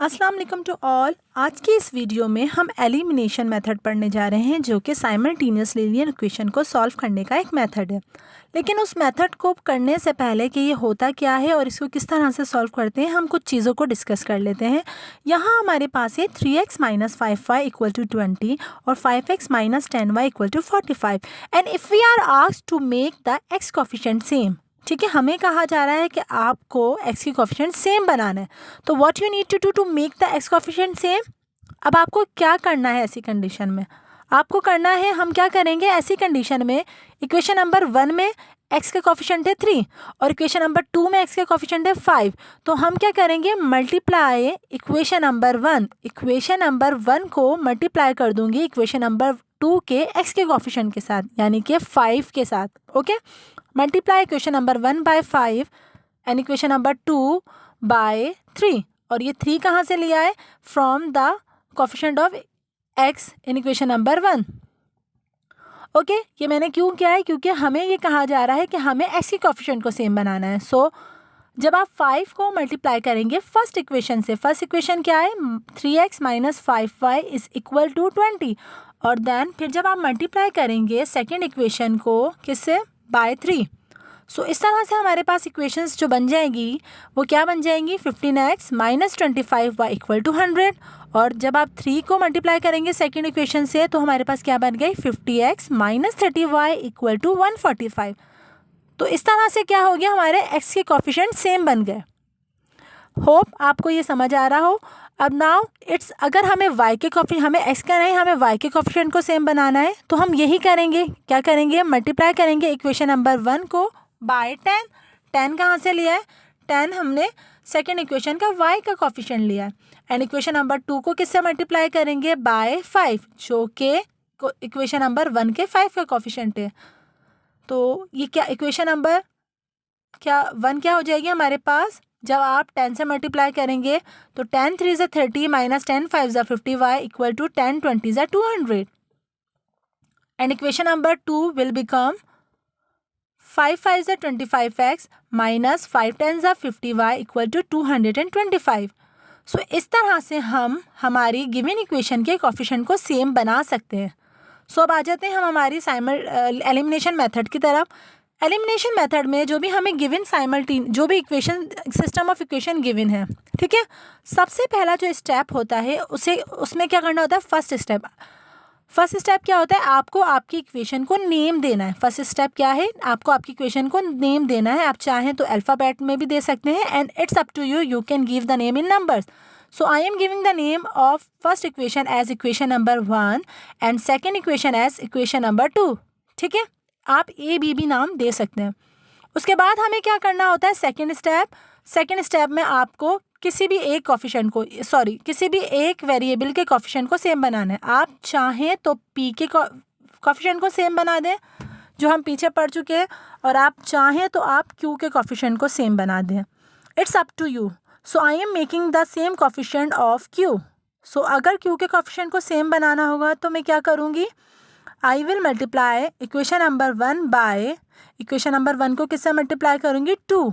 अस्सलाम वालेकुम to all. आज की इस वीडियो में हम एलिमिनेशन मेथड पढ़ने जा रहे हैं जो कि साइमल्टेनियस लीनियर इक्वेशन को सॉल्व करने का एक मेथड है। लेकिन उस मेथड को करने से पहले कि ये होता क्या है और इसको किस तरह से सॉल्व करते हैं, हम कुछ चीज़ों को डिस्कस कर लेते हैं। यहाँ हमारे पास है 3x minus 5y equal to 20 और 5x minus 10y equal to 45 and if we are asked to make the x coefficient same. ठीक है, हमें कहा जा रहा है कि आपको x की कोफिशिएंट सेम बनाना है। तो what you need to do to make the x coefficient same. अब आपको क्या करना है ऐसी कंडीशन में, आपको करना है, हम क्या करेंगे ऐसी कंडीशन में, इक्वेशन नंबर 1 में x का कोफिशिएंट है 3 और इक्वेशन नंबर 2 में x का कोफिशिएंट है 5। तो हम क्या करेंगे, मल्टीप्लाई इक्वेशन नंबर 1 को मल्टीप्लाई कर दूंगी इक्वेशन नंबर 2 के x के कोफिशिएंट के साथ, यानी कि 5 के साथ। Okay, multiply equation number 1 by 5 and equation number 2 by 3। और ये 3 कहाँ से लिया है, from the coefficient of x in equation number 1। Okay, ये मैंने क्यों किया है, क्योंकि हमें ये कहा जा रहा है कि हमें x की कोफिशिएंट को सेम बनाना है। सो जब आप 5 को मल्टीप्लाई करेंगे फर्स्ट इक्वेशन से, फर्स्ट इक्वेशन क्या है, 3x minus 5y is equal to 20, और देन फिर जब आप मल्टीप्लाई करेंगे सेकेंड इक्वेशन को किससे, बाय 3। सो इस तरह से हमारे पास इक्वेशंस जो बन जाएंगी वो क्या बन जाएंगी, 15x minus 25y equal to 100। और जब आप 3 को मल्टीप्लाई करेंगे सेकेंड इक्वेशन से तो हमारे पास क्या बन गई, 50x minus 30y equal to 145। तो इस तरह से क्या हो गया, हमारे x के कोफिशिएंट सेम बन गए। होप आपको ये समझ आ रहा हो। अब नाउ इट्स, अगर हमें हमें x का नहीं, हमें y के कोफिशिएंट को सेम बनाना है तो हम यही करेंगे, क्या करेंगे, मल्टीप्लाई करेंगे इक्वेशन नंबर 1 को बाय 10। 10 कहाँ से लिया है, 10 हमने सेकेंड इक्वेशन का y का कोफिशिएंट लिया है। एंड इक्वेशन नंबर 2 को किससे मल्टीप्लाई करेंगे, बाय 5, जो कि इक्वेशन नंबर 1 के 5 का कोफिशिएंट है। तो ये क्या इक्वेशन नंबर 1 क्या हो जाएगी हमारे पास, जब आप 10 से मल्टीप्लाई करेंगे तो 10 3 ज़ा 30 माइनस 10 5 ज़ा 50y इक्वल टू 10 20 ज़ा 200। And equation number 2 will become 5 5 ज़ा 25x माइनस 5 10 ज़ा 50y इक्वल टू 225। सो इस तरह से हम हमारी गिवन इक्वेशन के कोफिशिएंट को सेम बना सकते हैं। सो अब आ जाते हैं हम हमारी एलिमिनेशन मेथड की तरफ। एलिमिनेशन मेथड में जो भी हमें गिवन जो भी equation system of equation given है, ठीक है, सबसे पहला जो स्टेप होता है उसमें क्या करना होता है, फर्स्ट स्टेप क्या होता है, आपको आपकी इक्वेशन को नेम देना है। फर्स्ट स्टेप क्या है, आपको आपकी इक्वेशन को नेम देना है। आप चाहें तो अल्फ़ाबेट में भी दे सकते हैं and it's up to you, you can give the name in numbers. So I am giving the name of first equation as equation number 1 and second equation as equation number 2। ठीक है, आप A B भी नाम दे सकते हैं। उसके बाद हमें क्या करना होता है, सेकेंड स्टेप में आपको किसी भी एक वेरिएबल के कोफिशिएंट को सेम बनाना है। आप चाहें तो पी के कोफिशिएंट को सेम बना दें जो हम पीछे पढ़ चुके हैं, और आप चाहें तो आप क्यू के कोफिशिएंट को सेम बना दें। It's up to you. So I am making the same coefficient of Q. So अगर क्यू के कोफिशिएंट को सेम बनाना होगा तो मैं क्या करूँगी, I will multiply equation number 1 by equation number 1 को किससे मल्टीप्लाई करूँगी, 2,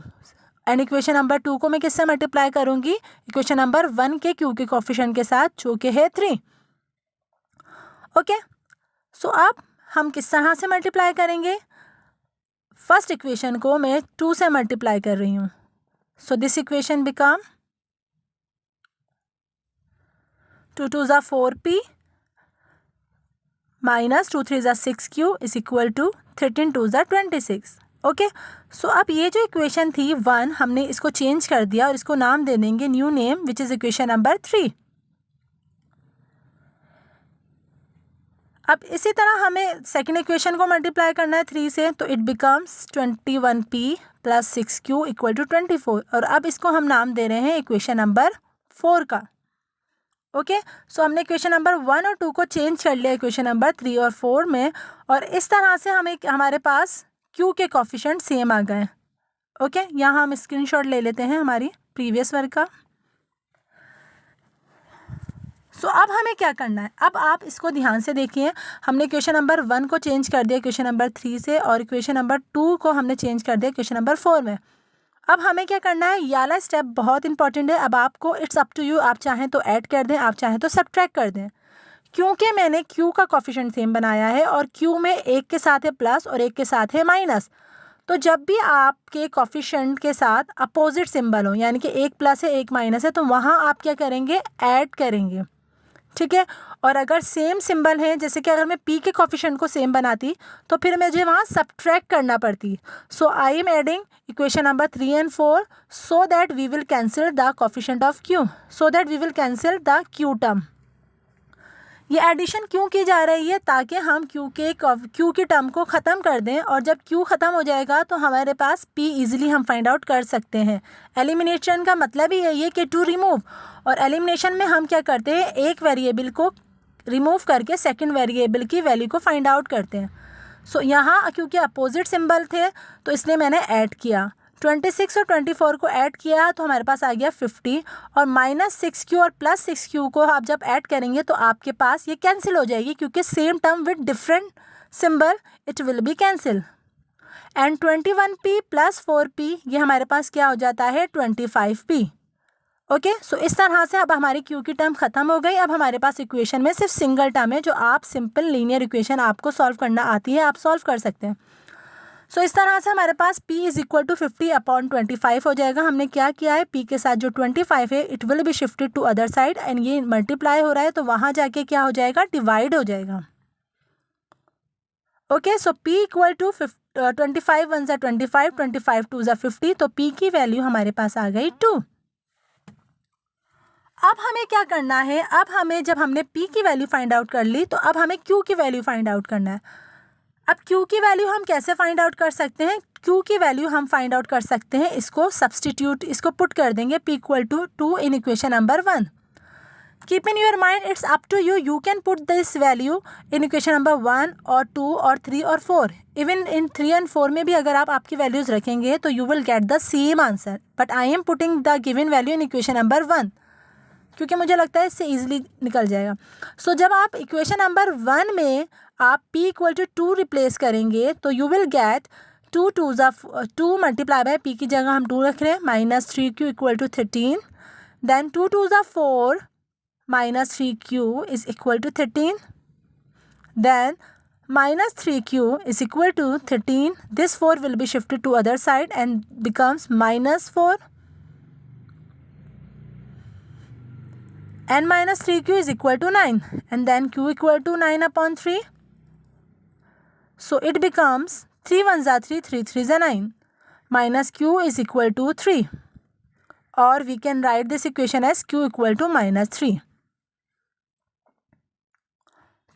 एंड इक्वेशन नंबर 2 को मैं किससे मल्टीप्लाई करूँगी, इक्वेशन नंबर 1 के क्यू के कोफिशिएंट के साथ जो कि है 3। ओके, सो अब हम किस तरह से मल्टीप्लाई करेंगे, फर्स्ट इक्वेशन को मैं 2 से मल्टीप्लाई कर रही हूँ। So this equation become 2 2 ज़ा 4p minus 2 3 ज़ा 6q is equal to 13 2 ज़ा 26। ओके, सो अब ये जो इक्वेशन थी 1, हमने इसको चेंज कर दिया और इसको नाम दे देंगे new name which is equation number 3। अब इसी तरह हमें सेकेंड इक्वेशन को मल्टीप्लाई करना है 3 से, तो it becomes 21p plus 6q equal to 24, और अब इसको हम नाम दे रहे हैं इक्वेशन नंबर 4 का। ओके, सो हमने इक्वेशन नंबर 1 और 2 को चेंज कर लिया इक्वेशन नंबर 3 और 4 में, और इस तरह से हमारे पास q के कोफिशिएंट सेम आ गए। ओके, यहाँ हम स्क्रीनशॉट ले लेते हैं हमारी प्रीवियस वर्क का। सो अब हमें क्या करना है, अब आप इसको ध्यान से देखिए, हमने इक्वेशन नंबर 1 को चेंज कर दिया इक्वेशन नंबर 3 से, और इक्वेशन नंबर 2 को हमने चेंज कर दिया इक्वेशन नंबर 4 में। अब हमें क्या करना है, ये वाला स्टेप बहुत इंपॉर्टेंट है। अब आपको इट्स अप टू यू, आप चाहें तो ऐड कर दें, आप चाहें तो सब्ट्रैक्ट कर दें। क्योंकि मैंने q का कोफिशिएंट सेम बनाया है और q में एक के साथ है प्लस और एक के साथ है माइनस, तो जब भी आपके कोफिशिएंट के साथ अपोजिट सिंबल हो, यानी कि एक प्लस है एक माइनस है, तो वहाँ आप क्या करेंगे, ऐड करेंगे, ठीक है। और अगर सेम सिंबल है, जैसे कि अगर मैं p के कोफिशिएंट को सेम बनाती तो फिर मुझे वहाँ सब्ट्रैक्ट करना पड़ती। So I am adding equation number 3 and 4 so that we will cancel the coefficient of q, so that we will cancel the q term. ये एडिशन क्यों की जा रही है, ताकि हम q की टर्म को ख़त्म कर दें, और जब q ख़त्म हो जाएगा तो हमारे पास p इजीली हम फाइंड आउट कर सकते हैं। एलिमिनेशन का मतलब ही यही है कि टू रिमूव, और एलिमिनेशन में हम क्या करते हैं, एक वेरिएबल को रिमूव करके सेकंड वेरिएबल की वैल्यू को फाइंड आउट करते हैं। सो यहाँ क्योंकि अपोजिट सिंबल थे तो इसलिए मैंने ऐड किया, 26 और 24 को ऐड किया तो हमारे पास आ गया 50, और -6q और +6q को आप जब ऐड करेंगे तो आपके पास ये कैंसिल हो जाएगी, क्योंकि same term with different symbol it will B cancel. And 21p + 4p ये हमारे पास क्या हो जाता है, 25p। ओके, सो इस तरह से अब हमारी q की टर्म ख़त्म हो गई। अब हमारे पास इक्वेशन में सिर्फ सिंगल टर्म है, जो आप सिंपल लीनियर इक्वेशन आपको सॉल्व करना आती है, आप सॉल्व कर सकते हैं। सो इस तरह से हमारे पास p = 50/25 हो जाएगा। हमने क्या किया है, p के साथ जो 25 है it will be shifted to other side, and ये मल्टीप्लाई हो रहा है तो वहाँ जाके क्या हो जाएगा, डिवाइड हो जाएगा। ओके, सो p = 25 × 1 = 25, 25 × 2 = 50, तो p की वैल्यू हमारे पास आ गई 2। अब हमें क्या करना है, अब हमें जब हमने p की वैल्यू फाइंड आउट कर ली तो अब हमें q की वैल्यू फाइंड आउट करना है। अब q की वैल्यू हम कैसे फाइंड आउट कर सकते हैं, q की वैल्यू हम फाइंड आउट कर सकते हैं, इसको सब्सटीट्यूट, इसको पुट कर देंगे p = 2 in equation number 1। Keep in your mind it's up to you, you can put this value in equation number 1 और 2 और 3 और 4, इवन इन 3 and 4 में भी अगर आप आपकी वैल्यूज़ रखेंगे तो you will get the same answer, but I am putting the given value in equation number 1 क्योंकि मुझे लगता है इससे ईजिली निकल जाएगा। सो जब आप इक्वेशन नंबर 1 में आप p = 2 रिप्लेस करेंगे तो you will get 2 2s are 2 multiply by p की जगह हम 2 रख रहे हैं, -3q = 13, then 2 2s are 4, -3q = 13, then -3q = 13, this 4 will be shifted to other side and becomes -4, and -3q = 9, and then q = 9/3, so it becomes 3 1s are 3, 3 3s are 9, minus q = 3, or we can write this equation as q = -3।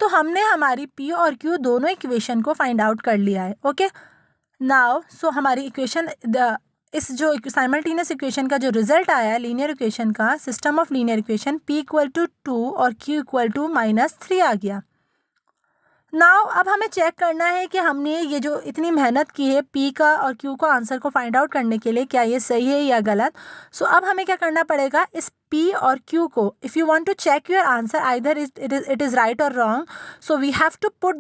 तो हमने हमारी p और q दोनों equation को find out कर लिया है। Okay, now so हमारी इक्वेशन इस जो साइमल्टेनियस इक्वेशन का जो रिजल्ट आया है लीनियर इक्वेशन का, system of linear equation p = 2 और q = -3 आ गया। नाउ अब हमें चेक करना है कि हमने ये जो इतनी मेहनत की है p का और q का आंसर को फाइंड आउट करने के लिए, क्या ये सही है या गलत। सो अब हमें क्या करना पड़ेगा, इस p और q को, if you want to check your answer either it is right और wrong, so we have to put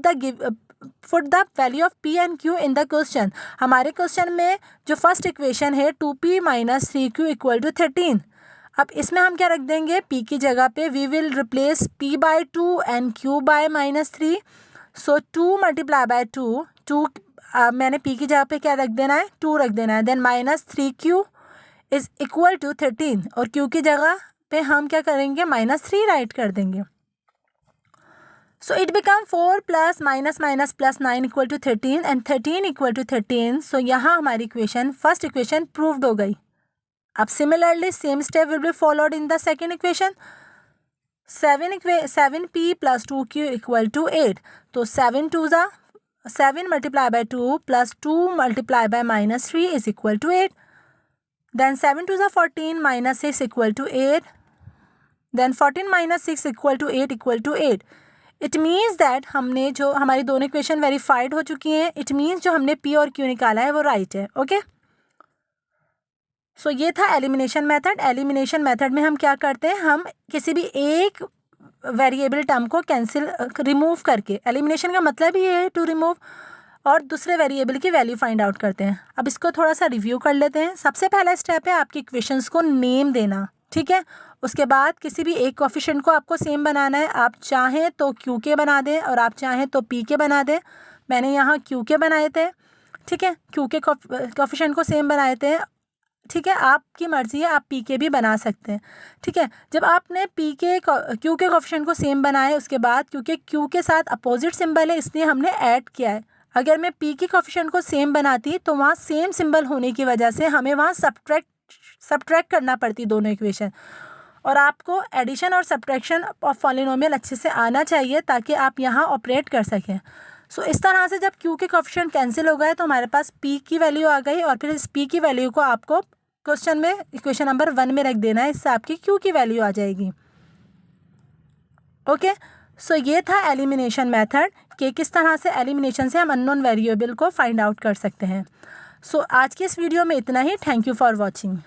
the value of p and q in the question. हमारे क्वेश्चन में जो फर्स्ट इक्वेशन है 2p - 3q = 13, अब इसमें हम क्या रख देंगे, p की जगह पे we will replace p/2 and q by -3, so 2 × 2 मैंने p की जगह पे क्या रख देना है, 2 रख देना है, देन -3q = 13, और q की जगह पे हम क्या करेंगे, -3 राइट कर देंगे। So it become 4 + -9 = 13 and 13 = 13। सो यहाँ हमारी इक्वेशन, फर्स्ट इक्वेशन प्रूव्ड हो गई। अब similarly same step will be followed in the second equation. 7p + 2q = 8, तो 7 2s are 7 × 2 + 2 × -3 = 8, then 7 2s are 14, -6 = 8, then 14 - 6 = 8 = 8। It means that हमने जो हमारी दोनों इक्वेशन वेरीफाइड हो चुकी हैं, इट मीन्स जो हमने p और q निकाला है वो राइट है। ओके, सो ये था एलिमिनेशन मेथड। एलिमिनेशन मेथड में हम क्या करते हैं, हम किसी भी एक वेरिएबल टर्म को रिमूव करके, एलिमिनेशन का मतलब ही है टू रिमूव, और दूसरे वेरिएबल की वैल्यू फाइंड आउट करते हैं। अब इसको थोड़ा सा रिव्यू कर लेते हैं। सबसे पहला स्टेप है आपकी इक्वेशंस को नेम देना, ठीक है। उसके बाद किसी भी एक कोफिशिएंट को आपको सेम बनाना है। आप चाहें तो क्यू के बना दें और आप चाहें तो पी के बना दें। मैंने यहाँ क्यू के बनाए थे, ठीक है। क्यू के कोफिशिएंट को सेम बनाए थे, ठीक है। आपकी मर्ज़ी है, आप पी के भी बना सकते हैं, ठीक है। जब आपने क्यू के कोफिशिएंट को सेम बनाए, उसके बाद क्योंकि क्यू के साथ अपोजिट सिंबल है इसलिए हमने ऐड किया है। अगर मैं पी के कोफिशिएंट को सेम बनाती तो वहाँ सेम सिंबल होने की वजह से हमें वहाँ सब्ट्रैक्ट करना पड़ती दोनों इक्वेशन। और आपको एडिशन और सब्ट्रैक्शन ऑफ पॉलिनोमियल अच्छे से आना चाहिए ताकि आप यहाँ ऑपरेट कर सकें। सो इस तरह से जब क्यू के कोफिशिएंट कैंसिल हो गए तो हमारे पास पी की वैल्यू आ गई और फिर इस पी की वैल्यू को आपको क्वेश्चन में इक्वेशन नंबर 1 में रख देना है। इससे आपकी क्यू की वैल्यू आ जाएगी। ओके, सो ये था एलिमिनेशन मेथड कि किस तरह से एलिमिनेशन से हम अननोन वेरिएबल को फाइंड आउट कर सकते हैं। सो आज की इस वीडियो में इतना ही। Thank you for watching.